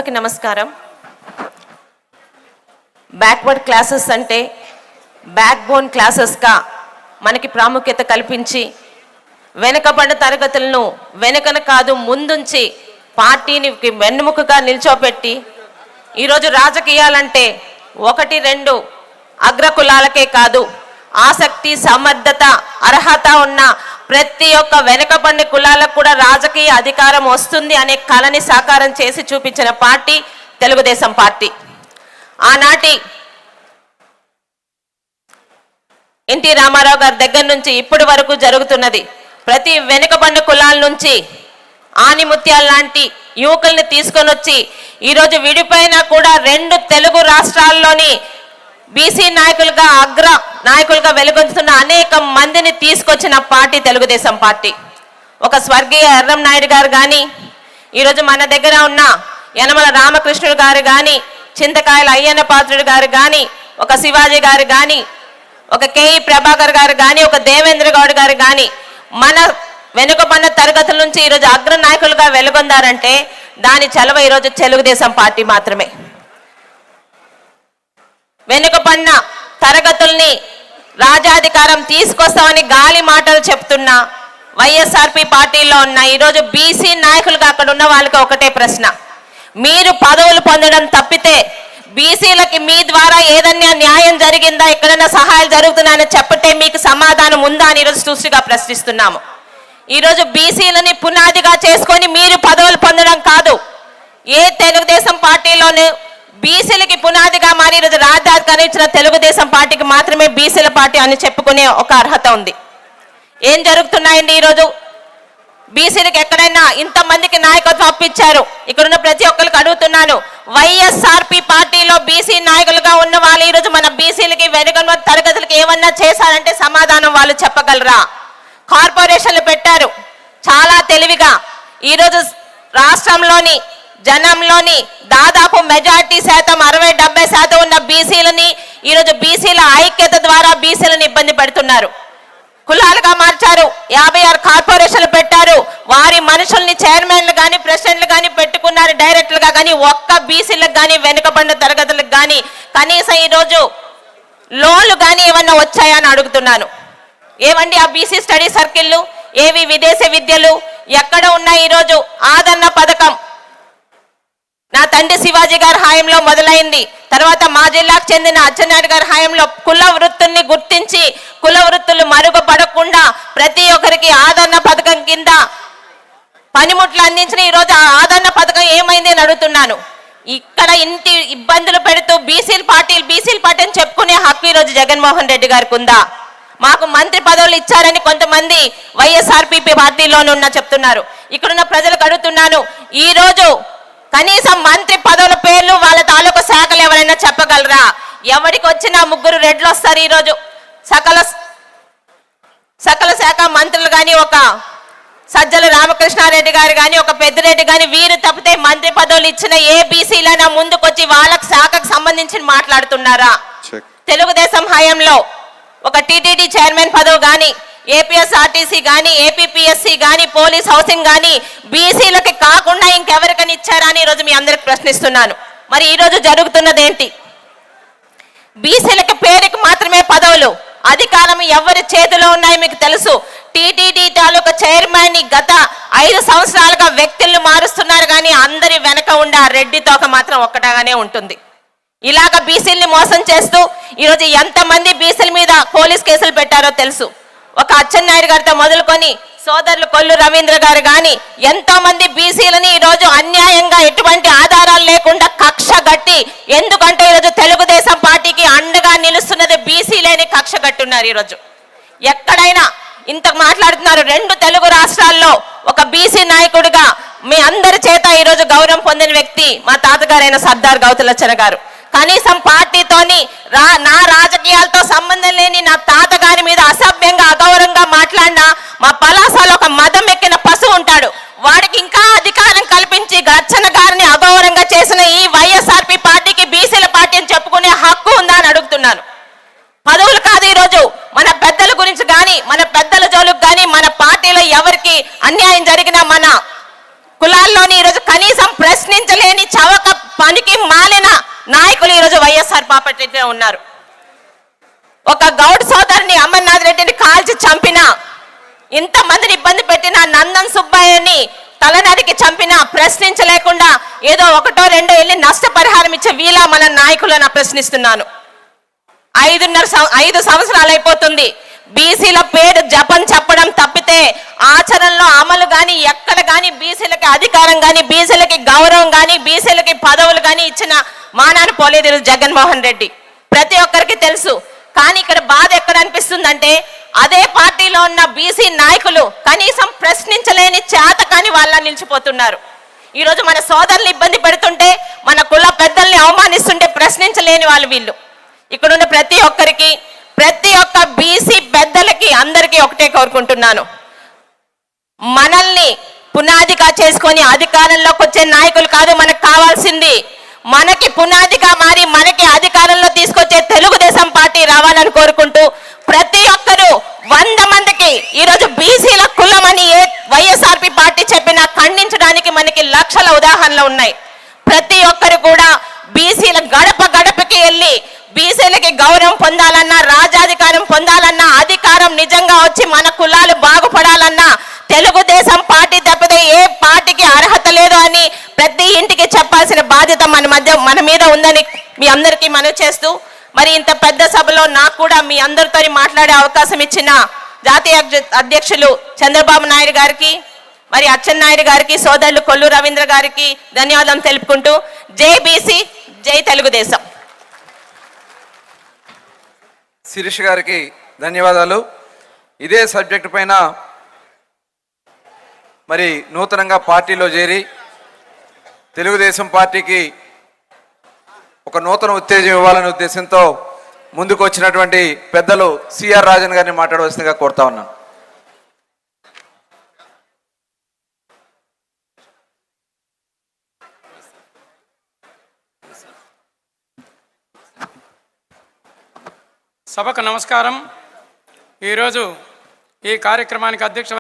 అందరికీ నమస్కారం. Backward classes అంటే బ్యాక్ బోన్ క్లాసెస్గా మనకి ప్రాముఖ్యత కల్పించి వెనుకబడిన తరగతులను వెనుకన కాదు ముందుంచి పార్టీని వెన్నుముకగా నిల్చోపెట్టి ఈరోజు రాజకీయాలంటే 1-2 అగ్రకులాలకే కాదు, ఆసక్తి, సమర్థత, అర్హత ఉన్న ప్రతి ఒక్క వెనుకబడిన కులాలకు కూడా రాజకీయ అధికారం వస్తుంది అనే కళని సాకారం చేసి చూపించిన పార్టీ తెలుగుదేశం పార్టీ. ఆనాటి ఎన్టీ రామారావు గారి దగ్గర నుంచి ఇప్పటి వరకు జరుగుతున్నది. ప్రతి వెనుకబడిన కులాల నుంచి ఆనిముత్యాల లాంటి యువకుల్ని తీసుకొని వచ్చి ఈరోజు విడిపోయినా కూడా 2 తెలుగు రాష్ట్రాల్లోని బీసీ నాయకులుగా అగ్ర నాయకులుగా వెలుగొందుతున్న అనేక మందిని తీసుకొచ్చిన పార్టీ తెలుగుదేశం పార్టీ. ఒక స్వర్గీయ ఎర్రం నాయుడు గారు కానీ, ఈరోజు మన దగ్గర ఉన్న యనమల రామకృష్ణుడు గారు కానీ, చింతకాయల అయ్యన్న పాత్రుడు గారు కానీ, ఒక శివాజీ గారు కానీ, ఒక కేఈ ప్రభాకర్ గారు కానీ, ఒక దేవేంద్ర గౌడ్ గారు కానీ మన వెనుకబడిన తరగతుల నుంచి ఈరోజు అగ్ర నాయకులుగా వెలుగొందారంటే దాని చలవ ఈరోజు తెలుగుదేశం పార్టీ మాత్రమే. వెనుకబడిన తరగతుల్ని రాజాధికారం తీసుకొస్తామని గాలి మాటలు చెప్తున్నా వైఎస్ఆర్పి పార్టీలో ఉన్న ఈరోజు బీసీ నాయకులుగా అక్కడ ఉన్న వాళ్ళకి ఒకటే ప్రశ్న, మీరు పదవులు పొందడం తప్పితే బీసీలకి మీ ద్వారా ఏదన్నా న్యాయం జరిగిందా, ఎక్కడైనా సహాయాలు జరుగుతున్నాయని చెప్పటే మీకు సమాధానం ఉందా అని ఈరోజు సూటిగా ప్రశ్నిస్తున్నాము. ఈరోజు బీసీలని పునాదిగా చేసుకొని మీరు పదవులు పొందడం కాదు, ఏ తెలుగుదేశం పార్టీలోనే బీసీలకి పునాదిగా మారి ఈరోజు రాజ్యాధికారం ఇచ్చిన తెలుగుదేశం పార్టీకి మాత్రమే బీసీల పార్టీ అని చెప్పుకునే ఒక అర్హత ఉంది. ఏం జరుగుతున్నాయండి ఈరోజు? బీసీలకు ఎక్కడైనా ఇంతమందికి నాయకత్వం అప్పించారు. ఇక్కడున్న ప్రతి ఒక్కరికి అడుగుతున్నాను, వైఎస్ఆర్పి పార్టీలో బీసీ నాయకులుగా ఉన్న వాళ్ళు ఈరోజు మన బీసీలకి వెనుకబడిన తరగతులకి ఏమన్నా చేశారంటే సమాధానం వాళ్ళు చెప్పగలరా? కార్పొరేషన్లు పెట్టారు చాలా తెలివిగా. ఈరోజు రాష్ట్రంలోని జనంలోని దాదాపు మెజార్టీ శాతం 60-70% ఉన్న బీసీలని ఈరోజు బీసీల ఐక్యత ద్వారా బీసీలను ఇబ్బంది పెడుతున్నారు. కులాలుగా మార్చారు, 56 కార్పొరేషన్లు పెట్టారు, వారి మనుషుల్ని చైర్మన్లు కానీ ప్రెసిడెంట్లు కానీ పెట్టుకున్నారు డైరెక్టర్లుగా. కానీ ఒక్క బీసీలకు కానీ వెనుకబడిన తరగతులకు కానీ కనీసం ఈరోజు లోన్లు కానీ ఏమన్నా వచ్చాయని అడుగుతున్నాను. ఏవండి ఆ బీసీ స్టడీ సర్కిళ్ళు, ఏవి విదేశీ విద్యలు ఎక్కడ ఉన్నాయి? ఈరోజు ఆదరణ పథకం నా తండ్రి శివాజీ గారి హాయంలో మొదలైంది. తర్వాత మా జిల్లాకు చెందిన అచ్చెన్నాయుడు గారి హాయంలో కుల వృత్తుల్ని గుర్తించి కుల వృత్తులు మరుగుపడకుండా ప్రతి ఒక్కరికి ఆదరణ పథకం కింద పనిముట్లు అందించిన ఈరోజు ఆ ఆదరణ పథకం ఏమైంది అని అడుగుతున్నాను. ఇక్కడ ఇంటి ఇబ్బందులు పెడుతూ బీసీల పార్టీ అని చెప్పుకునే హక్కు ఈరోజు జగన్మోహన్ రెడ్డి గారికి ఉందా? మాకు మంత్రి పదవులు ఇచ్చారని కొంతమంది వైఎస్ఆర్పి పార్టీలోనున్న చెప్తున్నారు. ఇక్కడున్న ప్రజలకు అడుగుతున్నాను, ఈరోజు కనీసం మంత్రి పదవుల పేర్లు వాళ్ళ తాలూకు శాఖలు ఎవరైనా చెప్పగలరా? ఎవరికి వచ్చినా 3 రెడ్లు వస్తారు. ఈరోజు సకల శాఖ మంత్రులు కానీ, ఒక సజ్జల రామకృష్ణారెడ్డి గారు కానీ, ఒక పెద్దిరెడ్డి కానీ, వీరు తప్పితే మంత్రి పదవులు ఇచ్చిన ఏ బీసీలైనా ముందుకొచ్చి వాళ్ళకి శాఖకు సంబంధించి మాట్లాడుతున్నారా? తెలుగుదేశం హయాంలో ఒక టీటీడీ చైర్మన్ పదవి కానీ, ఏపీఎస్ఆర్టీసీ కానీ, ఏపీపీఎస్సీ కానీ, పోలీస్ హౌసింగ్ కానీ బీసీలకి కాకుండా ఇంకెవరికని ఇచ్చారా అని ఈరోజు మీ అందరికి ప్రశ్నిస్తున్నాను. మరి ఈరోజు జరుగుతున్నది ఏంటి? బీసీలకి పేరుకి మాత్రమే పదవులు, అధికారం ఎవరి చేతిలో ఉన్నాయో మీకు తెలుసు. టీటీడీ తాలూకా చైర్మన్ ని గత 5 సంవత్సరాలుగా వ్యక్తులను మారుస్తున్నారు, కానీ అందరి వెనక ఉండే ఆ రెడ్డి తోక మాత్రం ఒక్కటాగానే ఉంటుంది. ఇలాగ బీసీల్ని మోసం చేస్తూ ఈరోజు ఎంతమంది బీసీల మీద పోలీస్ కేసులు పెట్టారో తెలుసు. ఒక అచ్చెన్నాయుడు గారితో మొదలుకొని సోదరులు కొల్లు రవీంద్ర గారు కానీ ఎంతో మంది బీసీలని ఈరోజు అన్యాయంగా ఎటువంటి ఆధారాలు లేకుండా కక్ష గట్టి, ఎందుకంటే ఈరోజు తెలుగుదేశం పార్టీకి అండగా నిలుస్తున్నది బీసీలేని కక్ష గట్టున్నారు. ఈరోజు ఎక్కడైనా ఇంత మాట్లాడుతున్నారు. 2 తెలుగు రాష్ట్రాల్లో ఒక బీసీ నాయకుడిగా మీ అందరి చేత ఈరోజు గౌరవం పొందిన వ్యక్తి మా తాతగారైన సర్దార్ గౌతులచ్చన గారు. కనీసం పార్టీతోని నా రాజకీయాలతో సంబంధం లేని నా తాతగారి మీద అసభ్యంగా అగౌరవంగా మాట్లాడినా మా పలాసలో ఒక మదం ఎక్కిన పశువు ఉంటాడు, వాడికి ఇంకా అధికారం కల్పించి గచ్చన గారిని అగౌరవంగా చేసిన ఈ వైఎస్ఆర్పి పార్టీకి బీసీల పార్టీ అని చెప్పుకునే హక్కు ఉందా అని అడుగుతున్నాను. పదవులు కాదు, ఈరోజు మన పెద్దల గురించి కానీ, మన పెద్దల జోలుకు కానీ, మన పార్టీలో ఎవరికి అన్యాయం జరిగినా మన కులాల్లోని ఈరోజు కనీసం ప్రశ్నించలేని చవక పనికి మాలిన నాయకులు ఈరోజు వైఎస్ఆర్ పార్టీలో ఉన్నారు. ఒక గౌడ్ సోదరుని అమర్నాథ్ రెడ్డిని కాల్చి చంపిన, ఇంతమందిని ఇబ్బంది పెట్టిన నందన్ సుబ్బయ్యని తలనరికి చంపిన, ప్రశ్నించలేకుండా ఏదో ఒకటో రెండో వెళ్ళి నష్టపరిహారం ఇచ్చే వీళ్ళ మన నాయకులను ప్రశ్నిస్తున్నాను. 5 సంవత్సరాలు అయిపోతుంది. బీసీల పేరు జపం చెప్పడం తప్పితే ఆచరణలో అమలు కానీ ఎక్కడ కానీ బీసీలకి అధికారం కానీ బీసీలకి గౌరవం కానీ బీసీలకి పదవులు కానీ ఇచ్చిన మానాన్ని పోలేదు జగన్మోహన్ రెడ్డి. ప్రతి ఒక్కరికి తెలుసు. కానీ ఇక్కడ బాధ ఎక్కడ అనిపిస్తుందంటే అదే పార్టీలో ఉన్న బీసీ నాయకులు కనీసం ప్రశ్నించలేని చేత కానీ వాళ్ళ నిలిచిపోతున్నారు. ఈరోజు మన సోదరులు ఇబ్బంది పెడుతుంటే, మన కుల పెద్దల్ని అవమానిస్తుంటే ప్రశ్నించలేని వాళ్ళు వీళ్ళు. ఇక్కడున్న ప్రతి ఒక్కరికి, ప్రతి ఒక్క బీసీ పెద్దలకి అందరికీ ఒకటే కోరుకుంటున్నాను, మనల్ని పునాదిగా చేసుకొని అధికారంలోకి వచ్చే నాయకులు కాదు మనకు కావాల్సింది. మనకి పునాదిగా మారి మనకి అధికారంలో తీసుకొచ్చే తెలుగుదేశం పార్టీ రావాలని కోరుకుంటూ, ప్రతి ఒక్కరూ 100 మందికి ఈరోజు బీసీల కులమని వైఎస్ఆర్పీ పార్టీ చెప్పినా ఖండించడానికి మనకి లక్షల ఉదాహరణలు ఉన్నాయి. ప్రతి ఒక్కరు కూడా బీసీల గడప గడపకి వెళ్ళి బీసీలకి గౌరవం పొందాలన్నా, రాజాధికారం పొందాలన్నా, అధికారం నిజంగా వచ్చి మన కులాలు బాగుపడాలన్నా తెలుగుదేశం పార్టీ తప్పితే ఏ పార్టీకి అర్హత లేదు అని ప్రతి ఇంటికి చెప్పాల్సిన బాధ్యత మన మీద ఉందని మీ అందరికీ మనవి చేస్తూ, మరి ఇంత పెద్ద సభలో నాకు కూడా మీ అందరితో మాట్లాడే అవకాశం ఇచ్చిన జాతీయ అధ్యక్షులు చంద్రబాబు నాయుడు గారికి, మరి అచ్చెన్నాయుడు గారికి, సోదరులు కొల్లు రవీంద్ర గారికి ధన్యవాదాలు తెలుపుకుంటూ, జై బీసీ, జై తెలుగుదేశం. శిరీష్ గారికి ధన్యవాదాలు. ఇదే సబ్జెక్టు పైన మరి నూతనంగా పార్టీలో చేరి తెలుగుదేశం పార్టీకి ఒక నూతన ఉత్తేజం ఇవ్వాలనే ఉద్దేశంతో ముందుకు వచ్చినటువంటి పెద్దలు సిఆర్ రాజన్ గారిని మాట్లాడవలసిందిగా కోరుతా ఉన్నాను. సభకు నమస్కారం. ఈరోజు ఈ కార్యక్రమానికి అధ్యక్ష